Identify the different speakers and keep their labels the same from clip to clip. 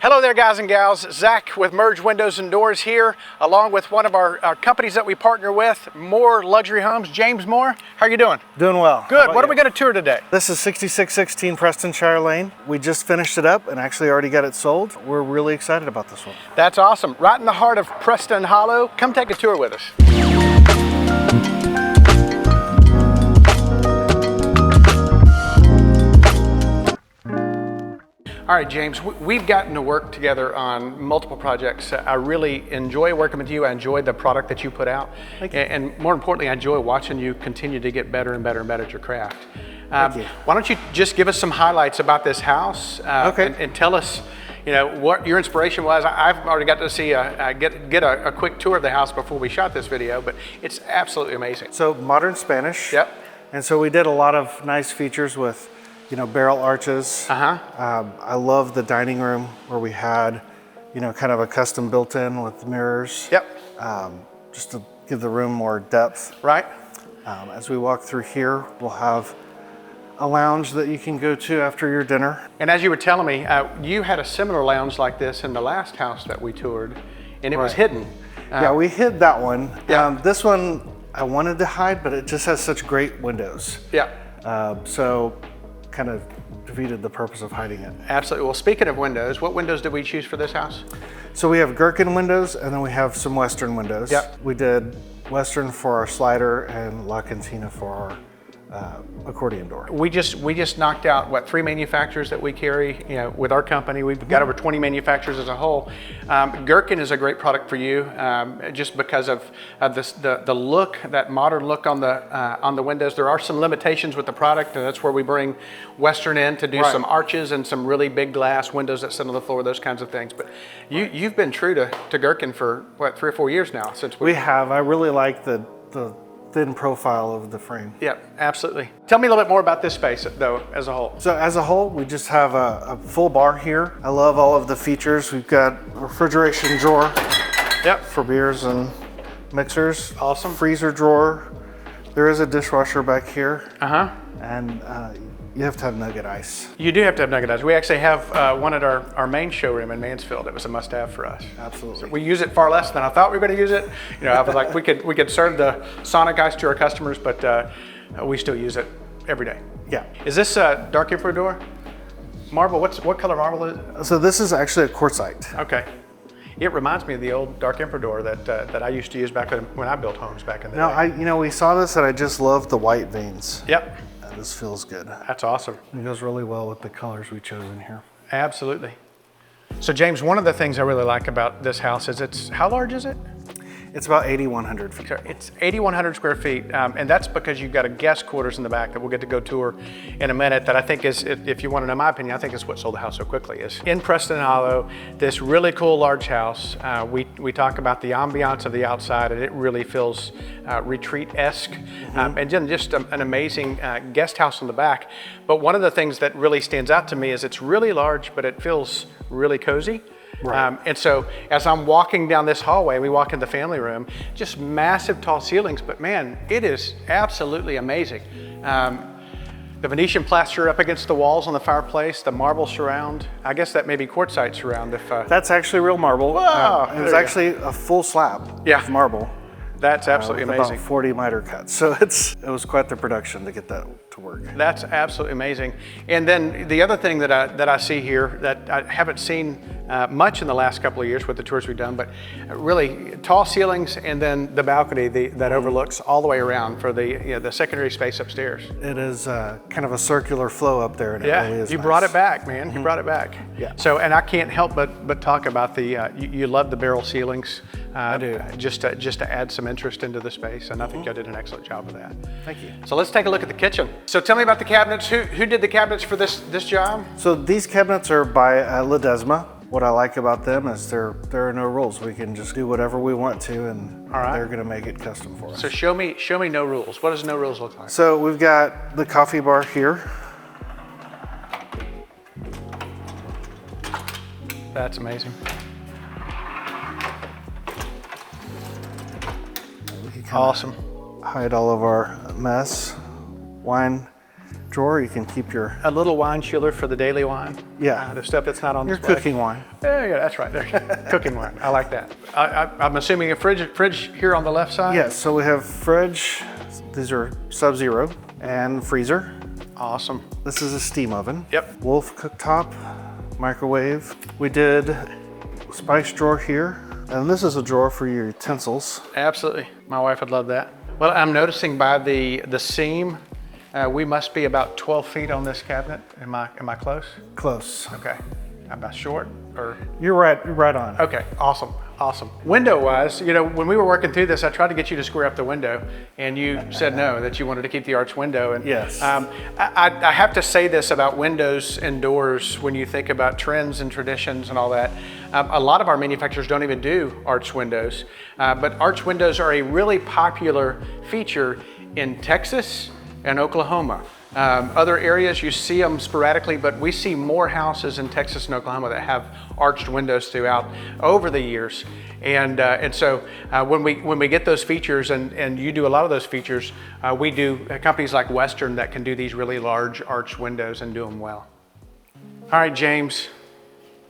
Speaker 1: Hello there, guys and gals. Zach with Merge Windows and Doors here, along with one of our companies that we partner with, Moore Luxury Homes. James Moore, how are you doing?
Speaker 2: Doing well.
Speaker 1: Good. What are we going to tour today?
Speaker 2: This is 6616 Prestonshire Lane. We just finished it up and actually already got it sold. We're really excited about this one.
Speaker 1: That's awesome. Right in the heart of Preston Hollow. Come take a tour with us. All right, James, we've gotten to work together on multiple projects. I really enjoy working with you. I enjoy the product that you put out.
Speaker 2: Thank you.
Speaker 1: And more importantly, I enjoy watching you continue to get better and better and better at your craft.
Speaker 2: Thank you.
Speaker 1: Why don't you just give us some highlights about this house and tell us, you know, what your inspiration was. I've already got to see get a quick tour of the house before we shot this video, but it's absolutely amazing.
Speaker 2: So modern Spanish.
Speaker 1: Yep.
Speaker 2: And so we did a lot of nice features with, you know, barrel arches. I love the dining room where we had, you know, kind of a custom built-in with mirrors.
Speaker 1: Yep.
Speaker 2: Just to give the room more depth.
Speaker 1: Right.
Speaker 2: As we walk through here, we'll have a lounge that you can go to after your dinner.
Speaker 1: And as you were telling me, you had a similar lounge like this in the last house that we toured, and it was hidden.
Speaker 2: Yeah, we hid that one.
Speaker 1: Yeah.
Speaker 2: This one I wanted to hide, but it just has such great windows.
Speaker 1: Yeah.
Speaker 2: So kind of defeated the purpose of hiding it.
Speaker 1: Absolutely. Well, speaking of windows, what windows did we choose for this house?
Speaker 2: So we have Gerkin windows, and then we have some Western windows.
Speaker 1: Yep.
Speaker 2: We did Western for our slider and LaCantina for our accordion door.
Speaker 1: We just knocked out, what, 3 manufacturers that we carry, you know, with our company. We've got over 20 manufacturers as a whole. Gerkin is a great product for you, just because of the look, that modern look on the windows. There are some limitations with the product, and that's where we bring Western in to do some arches and some really big glass windows that sit on the floor, those kinds of things. But you've been true to Gerkin for, what, 3 or 4 years now since
Speaker 2: we have. I really like the thin profile of the frame.
Speaker 1: Yeah, absolutely. Tell me a little bit more about this space, though, as a whole.
Speaker 2: So as a whole, we just have a full bar here. I love all of the features. We've got a refrigeration drawer for beers and mixers.
Speaker 1: Awesome.
Speaker 2: Freezer drawer. There is a dishwasher back here. And you have to have nugget ice.
Speaker 1: You do have to have nugget ice. We actually have one at our main showroom in Mansfield. It was a must-have for us.
Speaker 2: Absolutely.
Speaker 1: So we use it far less than I thought we were going to use it. You know, I was like, we could serve the Sonic ice to our customers, but we still use it every day.
Speaker 2: Yeah.
Speaker 1: Is this a dark infrared door? Marble? What color marble is it?
Speaker 2: So this is actually a quartzite.
Speaker 1: Okay. It reminds me of the old dark infrared door that I used to use back when I built homes back in the day.
Speaker 2: You know, we saw this and I just love the white veins.
Speaker 1: Yep.
Speaker 2: This feels good.
Speaker 1: That's awesome.
Speaker 2: It goes really well with the colors we chose in here.
Speaker 1: Absolutely. So James, one of the things I really like about this house is how large is it?
Speaker 2: It's about 8,100 feet.
Speaker 1: It's 8,100 square feet, and that's because you've got a guest quarters in the back that we'll get to go tour in a minute. That I think is, if you want to know my opinion, I think is what sold the house so quickly. Is in Preston Hollow, this really cool large house. We talk about the ambiance of the outside, and it really feels retreat-esque, and then just an amazing guest house in the back. But one of the things that really stands out to me is it's really large, but it feels really cozy.
Speaker 2: Right.
Speaker 1: And so as I'm walking down this hallway, we walk in the family room, just massive tall ceilings, but man, it is absolutely amazing. The Venetian plaster up against the walls on the fireplace, the marble surround, I guess that may be quartzite surround.
Speaker 2: That's actually real marble.
Speaker 1: Wow,
Speaker 2: it was actually a full slab of marble.
Speaker 1: That's absolutely amazing.
Speaker 2: About 40 miter cuts. So it was quite the production to get that to work.
Speaker 1: That's absolutely amazing. And then the other thing that I see here that I haven't seen much in the last couple of years with the tours we've done, but really tall ceilings, and then the balcony that overlooks all the way around for the secondary space upstairs.
Speaker 2: It is kind of a circular flow up there. And it really is
Speaker 1: you
Speaker 2: nice.
Speaker 1: Brought it back, man. You brought it back.
Speaker 2: Yeah.
Speaker 1: So, and I can't help but talk about the you love the barrel ceilings.
Speaker 2: I do.
Speaker 1: Just to add some interest into the space, and I think you did an excellent job of that.
Speaker 2: Thank you.
Speaker 1: So let's take a look at the kitchen. So tell me about the cabinets. Who did the cabinets for this job?
Speaker 2: So these cabinets are by Ledesma. What I like about them is there are no rules. We can just do whatever we want to, and they're going to make it custom for us.
Speaker 1: So show me no rules. What does no rules look like?
Speaker 2: So we've got the coffee bar here.
Speaker 1: That's amazing. Awesome.
Speaker 2: Hide all of our mess, wine drawer. You can keep your
Speaker 1: A little wine chiller for the daily wine.
Speaker 2: Yeah.
Speaker 1: The stuff that's not on
Speaker 2: your
Speaker 1: display.
Speaker 2: cooking wine.
Speaker 1: Yeah, that's right. There, cooking wine. I like that. I'm assuming a fridge here on the left side.
Speaker 2: Yes. So we have fridge. These are Sub-Zero and freezer.
Speaker 1: Awesome.
Speaker 2: This is a steam oven.
Speaker 1: Yep.
Speaker 2: Wolf cooktop, microwave. We did spice drawer here, and this is a drawer for your utensils.
Speaker 1: Absolutely. My wife would love that. Well, I'm noticing by the seam, we must be about 12 feet on this cabinet. Am I close?
Speaker 2: Close.
Speaker 1: Okay. Am I short or?
Speaker 2: You're right on.
Speaker 1: Okay, awesome. Window wise, when we were working through this, I tried to get you to square up the window and you said no, that you wanted to keep the arch window. And
Speaker 2: yes.
Speaker 1: I have to say this about windows and doors when you think about trends and traditions and all that. A lot of our manufacturers don't even do arch windows, but arch windows are a really popular feature in Texas and Oklahoma. Other areas you see them sporadically, but we see more houses in Texas and Oklahoma that have arched windows throughout over the years. And so when we get those features, and you do a lot of those features, we do companies like Western that can do these really large arched windows and do them well. All right, James.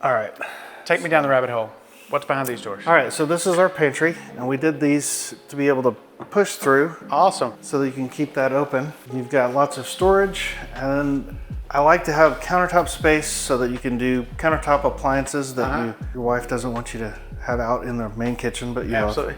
Speaker 2: All right.
Speaker 1: Take me down the rabbit hole. What's behind these doors?
Speaker 2: All right, so this is our pantry, and we did these to be able to push through.
Speaker 1: Awesome.
Speaker 2: So that you can keep that open. You've got lots of storage, and I like to have countertop space so that you can do countertop appliances that your wife doesn't want you to have out in the main kitchen, but you
Speaker 1: Absolutely.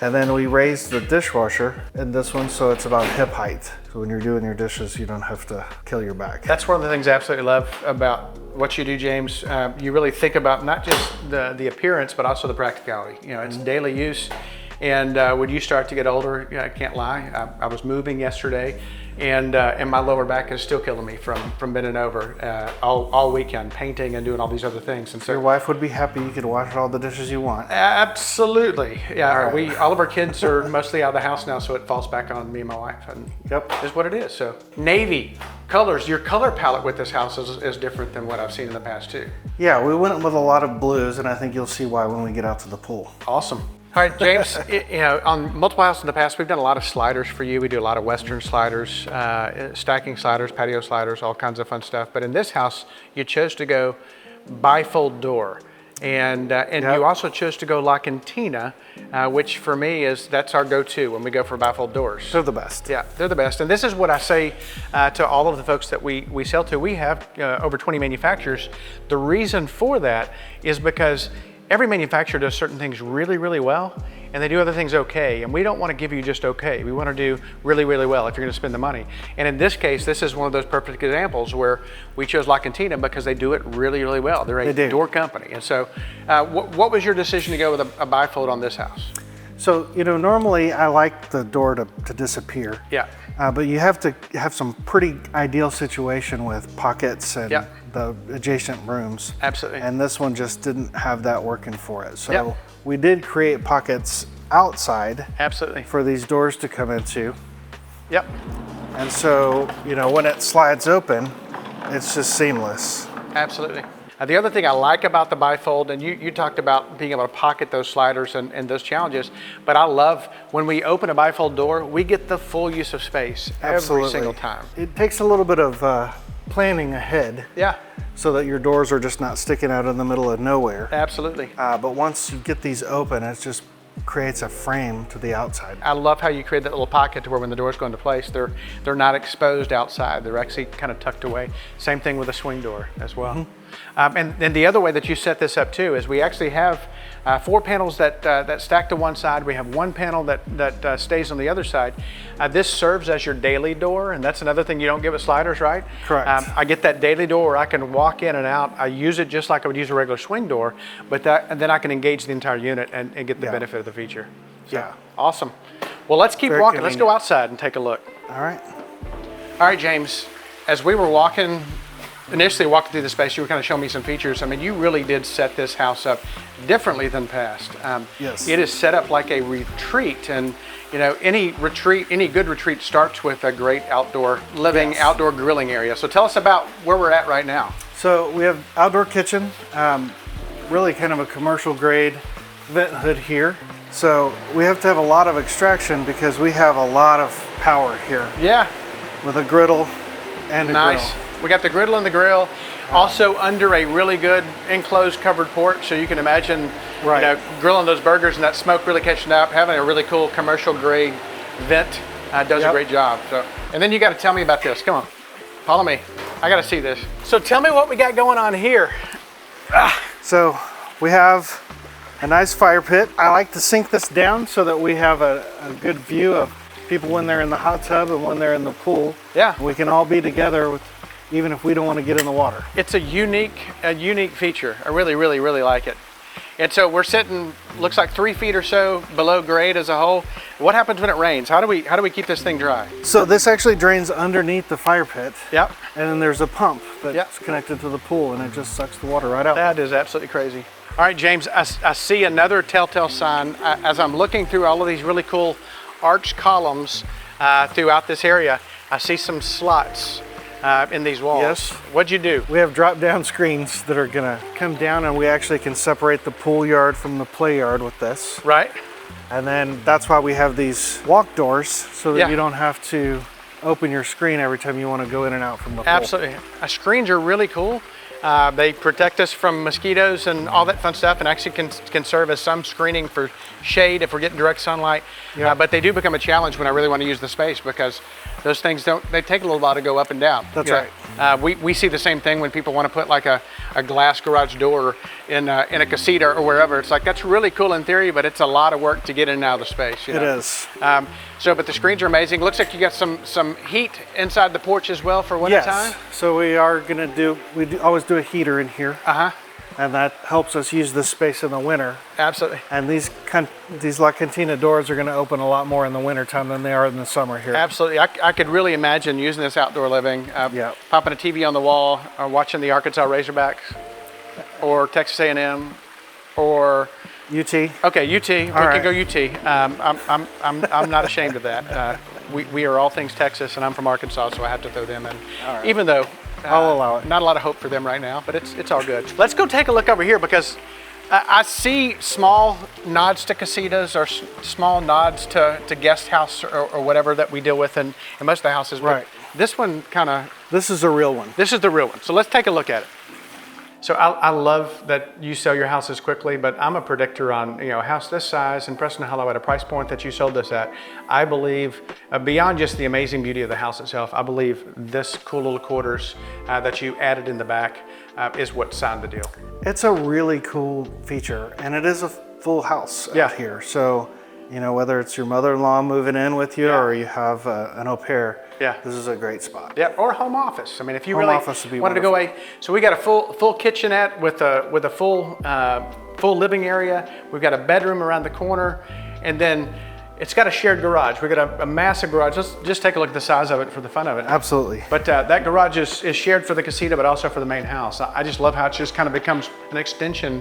Speaker 2: And then we raised the dishwasher in this one, so it's about hip height. So when you're doing your dishes, you don't have to kill your back.
Speaker 1: That's one of the things I absolutely love about what you do, James. You really think about not just the appearance, but also the practicality. It's daily use. And when you start to get older, I can't lie, I was moving yesterday, and my lower back is still killing me from bending over all weekend, painting and doing all these other things. And so
Speaker 2: your wife would be happy you could wash all the dishes you want.
Speaker 1: Absolutely, yeah.
Speaker 2: All right.
Speaker 1: All of our kids are mostly out of the house now, so it falls back on me and my wife. And
Speaker 2: Yep.
Speaker 1: is what it is. So navy colors. Your color palette with this house is different than what I've seen in the past too.
Speaker 2: Yeah, we went with a lot of blues, and I think you'll see why when we get out to the pool.
Speaker 1: Awesome. All right, James, on multiple houses in the past, we've done a lot of sliders for you. We do a lot of Western sliders, stacking sliders, patio sliders, all kinds of fun stuff. But in this house, you chose to go bifold door. And
Speaker 2: Yep.
Speaker 1: you also chose to go LaCantina, which for me that's our go-to when we go for bifold doors.
Speaker 2: They're the best.
Speaker 1: Yeah, they're the best. And this is what I say to all of the folks that we sell to. We have over 20 manufacturers. The reason for that is because every manufacturer does certain things really, really well, and they do other things okay. And we don't want to give you just okay. We want to do really, really well if you're going to spend the money. And in this case, this is one of those perfect examples where we chose LaCantina because they do it really, really well. They're a door company. And so what was your decision to go with a bifold on this house?
Speaker 2: So, normally I like the door to disappear.
Speaker 1: Yeah.
Speaker 2: But you have to have some pretty ideal situation with pockets and the adjacent rooms.
Speaker 1: Absolutely.
Speaker 2: And this one just didn't have that working for it. So
Speaker 1: Yep.
Speaker 2: we did create pockets outside.
Speaker 1: Absolutely.
Speaker 2: For these doors to come into.
Speaker 1: Yep.
Speaker 2: And so, when it slides open, it's just seamless.
Speaker 1: Absolutely. The other thing I like about the bifold, and you talked about being able to pocket those sliders and those challenges, but I love when we open a bifold door, we get the full use of space every single time.
Speaker 2: It takes a little bit of planning ahead.
Speaker 1: Yeah.
Speaker 2: So that your doors are just not sticking out in the middle of nowhere.
Speaker 1: Absolutely.
Speaker 2: But once you get these open, it just creates a frame to the outside.
Speaker 1: I love how you create that little pocket to where when the doors go into place, they're not exposed outside. They're actually kind of tucked away. Same thing with a swing door as well. Mm-hmm. And the other way that you set this up too is we actually have 4 panels that stack to one side. We have 1 panel that stays on the other side. This serves as your daily door, and that's another thing you don't get with sliders, right?
Speaker 2: Correct.
Speaker 1: I get that daily door where I can walk in and out. I use it just like I would use a regular swing door, and then I can engage the entire unit and get the benefit of the feature. So,
Speaker 2: yeah.
Speaker 1: Awesome. Well, let's keep walking. Let's go outside and take a look.
Speaker 2: All right.
Speaker 1: All right, James. As we were initially walking through the space, you were kind of showing me some features. I mean, you really did set this house up differently than past.
Speaker 2: Yes.
Speaker 1: It is set up like a retreat, and any good retreat starts with a great outdoor living, outdoor grilling area. So tell us about where we're at right now.
Speaker 2: So we have outdoor kitchen, really kind of a commercial grade vent hood here. So we have to have a lot of extraction because we have a lot of power here.
Speaker 1: Yeah.
Speaker 2: With a griddle And a
Speaker 1: nice.
Speaker 2: grill.
Speaker 1: We got the griddle and the grill, also under a really good enclosed covered porch, so you can imagine,
Speaker 2: Right.
Speaker 1: you know, grilling those burgers and that smoke really catching up. Having a really cool commercial grade vent does a great job. So, and then you got to tell me about this. Come on, follow me. I got to see this. So tell me what we got going on here.
Speaker 2: So we have a nice fire pit. I like to sink this down so that we have a good view of people when they're in the hot tub and when they're in the pool.
Speaker 1: Yeah.
Speaker 2: We can all be together with, even if we don't want to get in the water.
Speaker 1: It's a unique feature. I really, really, really like it. And so we're sitting, looks like 3 feet or so below grade as a whole. What happens when it rains? How do we keep this thing dry?
Speaker 2: So this actually drains underneath the fire pit.
Speaker 1: Yep.
Speaker 2: And then there's a pump that's connected to the pool, and it just sucks the water right out.
Speaker 1: That is absolutely crazy. All right, James, I see another telltale sign. As I'm looking through all of these really cool arched columns throughout this area, I see some slots in these walls.
Speaker 2: Yes.
Speaker 1: What'd you do?
Speaker 2: We have drop-down screens that are gonna come down, and we actually can separate the pool yard from the play yard with this.
Speaker 1: Right.
Speaker 2: And then that's why we have these walk doors, so that
Speaker 1: Yeah.
Speaker 2: you don't have to open your screen every time you want to go in and out from the pool.
Speaker 1: Absolutely. Screens are really cool. They protect us from mosquitoes and all that fun stuff, and actually can serve as some screening for shade if we're getting direct sunlight.
Speaker 2: Yeah.
Speaker 1: But they do become a challenge when I really want to use the space, because those things they take a little while to go up and down.
Speaker 2: That's
Speaker 1: right. We see the same thing when people want to put like a glass garage door in a casita or wherever. It's like, that's really cool in theory, but it's a lot of work to get in and out of the space. You know?
Speaker 2: It is.
Speaker 1: But the screens are amazing. Looks like you got some heat inside the porch as well for winter time.
Speaker 2: So we are gonna always do a heater in here. And that helps us use this space in the winter.
Speaker 1: Absolutely.
Speaker 2: And these LaCantina doors are going to open a lot more in the winter time than they are in the summer here.
Speaker 1: Absolutely. I could really imagine using this outdoor living, popping a TV on the wall, or watching the Arkansas Razorbacks, or Texas A&M, or
Speaker 2: UT.
Speaker 1: Okay, UT. We
Speaker 2: right.
Speaker 1: can go UT. I'm not ashamed of that. We are all things Texas, and I'm from Arkansas, so I have to throw them in.
Speaker 2: Right.
Speaker 1: Even though
Speaker 2: I'll allow it.
Speaker 1: Not a lot of hope for them right now, but it's all good. Let's go take a look over here, because I see small nods to casitas, or small nods to guest house or whatever that we deal with in most of the houses. But
Speaker 2: Right.
Speaker 1: this one
Speaker 2: This is a real one.
Speaker 1: this is the real one. So let's take a look at it. So I love that you sell your houses quickly, but I'm a predictor on, a house this size in Preston Hollow at a price point that you sold this at. I believe, beyond just the amazing beauty of the house itself, I believe this cool little quarters that you added in the back is what signed the deal.
Speaker 2: It's a really cool feature, and it is a full house out here. So, whether it's your mother-in-law moving in with you or you have an au pair, this is a great spot.
Speaker 1: Yeah, or home office. I mean, if you
Speaker 2: Home
Speaker 1: really
Speaker 2: office would be
Speaker 1: wanted to go away. So we got a full kitchenette with a full living area. We've got a bedroom around the corner, and then it's got a shared garage. We've got a massive garage. Let's just take a look at the size of it for the fun of it.
Speaker 2: Absolutely.
Speaker 1: But that garage is shared for the casita, but also for the main house. I just love how it just kind of becomes an extension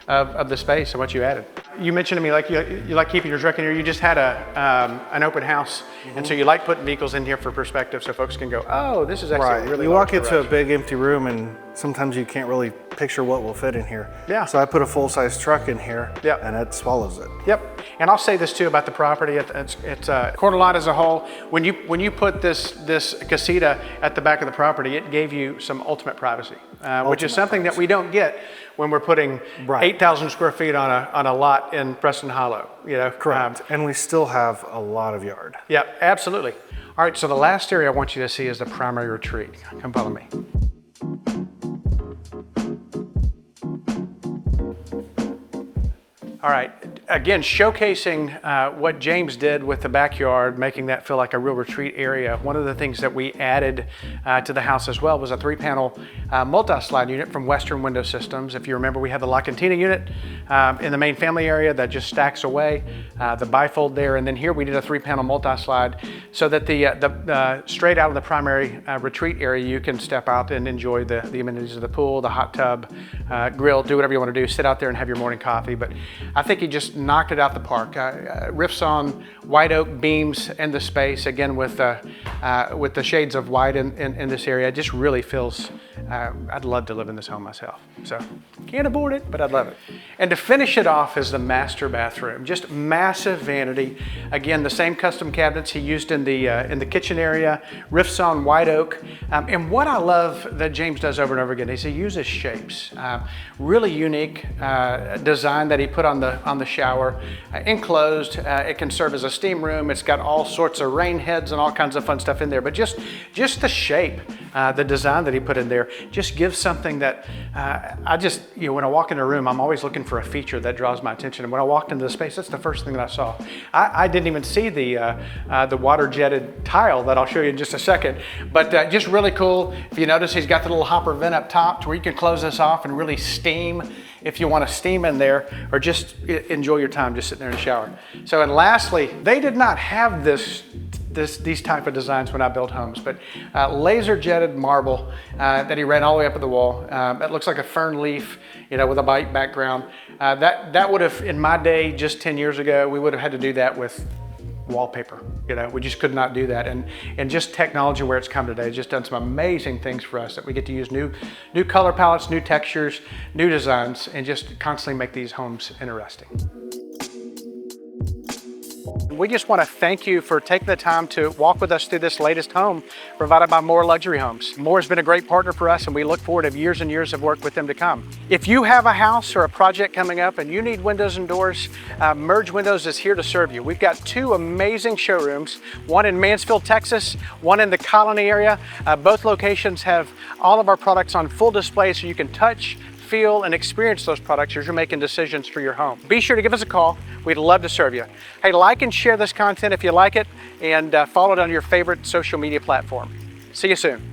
Speaker 1: of the space and what you added. You mentioned to me like you like keeping your truck in here. You just had an open house, and so you like putting vehicles in here for perspective, so folks can go, oh, this is actually a really
Speaker 2: You
Speaker 1: large
Speaker 2: walk into a
Speaker 1: garage.
Speaker 2: big empty room, and sometimes you can't really picture what will fit in here.
Speaker 1: Yeah.
Speaker 2: So I put a full-size truck in here, and it swallows it.
Speaker 1: Yep, and I'll say this too about the property. It's corner lot as a whole. When you put this casita at the back of the property, it gave you some ultimate privacy, which is something that we don't get when we're putting 8,000 square feet on a lot in Preston Hollow.
Speaker 2: Correct. And we still have a lot of yard.
Speaker 1: Yeah, absolutely. All right, so the last area I want you to see is the primary retreat. Come follow me. All right, again, showcasing what James did with the backyard, making that feel like a real retreat area. One of the things that we added to the house as well was a 3-panel multi-slide unit from Western Window Systems. If you remember, we have the LaCantina unit in the main family area that just stacks away, the bifold there, and then here we did a 3-panel multi-slide so that the straight out of the primary retreat area, you can step out and enjoy the amenities of the pool, the hot tub, grill, do whatever you want to do, sit out there and have your morning coffee. But I think he just knocked it out the park. Riffs on white oak beams in the space, again with the shades of white in this area. It just really feels I'd love to live in this home myself. So can't afford it, but I'd love it. And to finish it off is the master bathroom. Just massive vanity. Again, the same custom cabinets he used in the kitchen area, riffs on white oak. And what I love that James does over and over again is he uses shapes. Really unique design that he put on the shower. Enclosed, it can serve as a steam room. It's got all sorts of rain heads and all kinds of fun stuff in there. But just the shape, the design that he put in there, just gives something that when I walk in a room, I'm always looking for a feature that draws my attention. And when I walked into the space, that's the first thing that I saw. I didn't even see the water jetted tile that I'll show you in just a second, but just really cool. If you notice, he's got the little hopper vent up top to where you can close this off and really steam if you want to steam in there, or just enjoy your time just sitting there in the shower. So, and lastly, they did not have these type of designs when I built homes, but laser jetted marble that he ran all the way up to the wall. It looks like a fern leaf, with a white background. That would have, in my day, just 10 years ago, we would have had to do that with wallpaper. We just could not do that. And just technology where it's come today has just done some amazing things for us, that we get to use new color palettes, new textures, new designs, and just constantly make these homes interesting. We just want to thank you for taking the time to walk with us through this latest home provided by Moore Luxury Homes. Moore has been a great partner for us, and we look forward to years and years of work with them to come. If you have a house or a project coming up and you need windows and doors, Merge Windows is here to serve you. We've got 2 amazing showrooms, one in Mansfield, Texas, one in the Colony area. Both locations have all of our products on full display, so you can touch, feel, and experience those products as you're making decisions for your home. Be sure to give us a call. We'd love to serve you. Hey, like and share this content if you like it, and follow it on your favorite social media platform. See you soon.